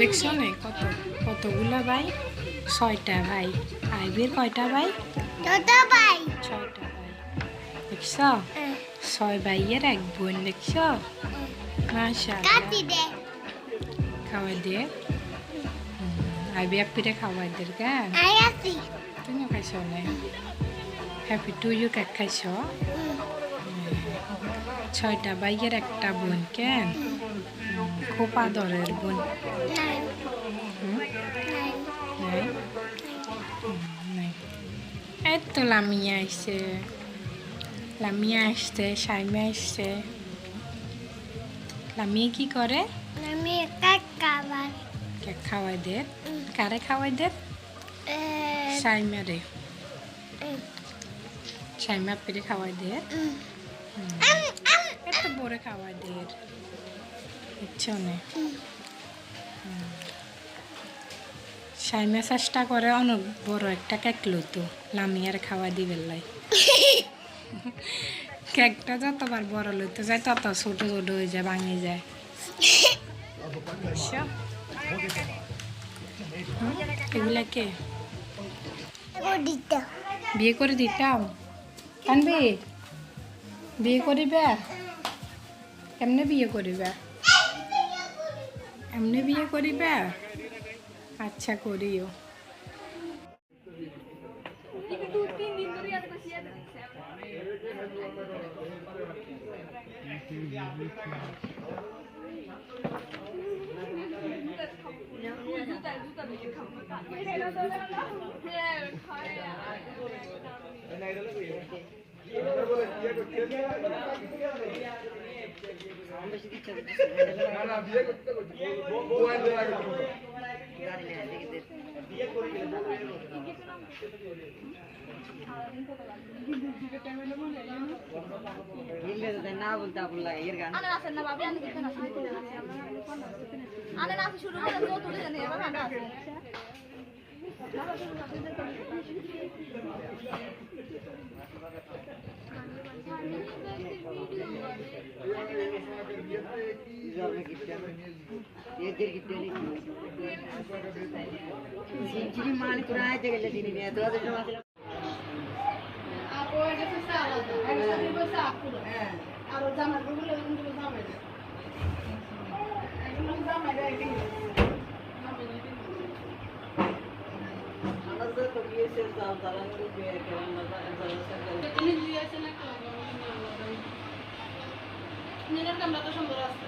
দেখছো না কত কতগুলো ভাই? 6টা ভাই। আইবির কয়টা ভাই? 6টা ভাই। 6টা ভাই। দেখছো 6 ভাইয়ের এক বোন। দেখছো মাশাআল্লাহ। কাটি দে খাওয়াই দে। আইবি আপিরে খাওয়াই দে কেন? আয়াসি তুমি খাইছো না? হ্যাপি টু ইউ কেক খাইছো? 6টা ভাইয়ের একটা বোন কেন? খুব আদরের বোন। নাই নাই নাই নাই। এই তো লামিয়া আসছে, লামিয়া আসছে, সাইমা আসছে। লামিয়া কি করে? আমি কেক খাবার কেক খাওয়াই দে। কারে খাওয়াই দে? সাইমা রে। সাইমা পেরে খাওয়াই দে। এত বড় খাওয়াই দে। ইচ্ছা নেই। সাইমা চেষ্টা করে অনেক বড় একটা কেক লইতো লামিয়ার খাওয়া দিবে লাই। কেকটা যতবার বড় লইতে যায় তত ছোট ছোট হয়ে যায়, ভাঙে যায়। এগুলা কে? দিতে বিয়ে করে দিতাম। আনবি বিয়ে করিবে? এমনি বিয়ে করিবে? এমনি বিয়ে করিবে? আচ্ছা করিও। না বলতে আপনার লাগে এর গান শুরু করে তুলে জানি এবার গানটা আছে मान कुराए जगह दिन में तो আপু এটা তো আলাদা একসাথে বসে আপু আর জামার গুলো কিন্তু জামাই না একদম জামাই না একদম আমাদের তো বিয়ে শেষ দাও তারা বিয়ে কেমন না তুমি বিয়ে আছে না নিরার কামটা তো সুন্দর আছে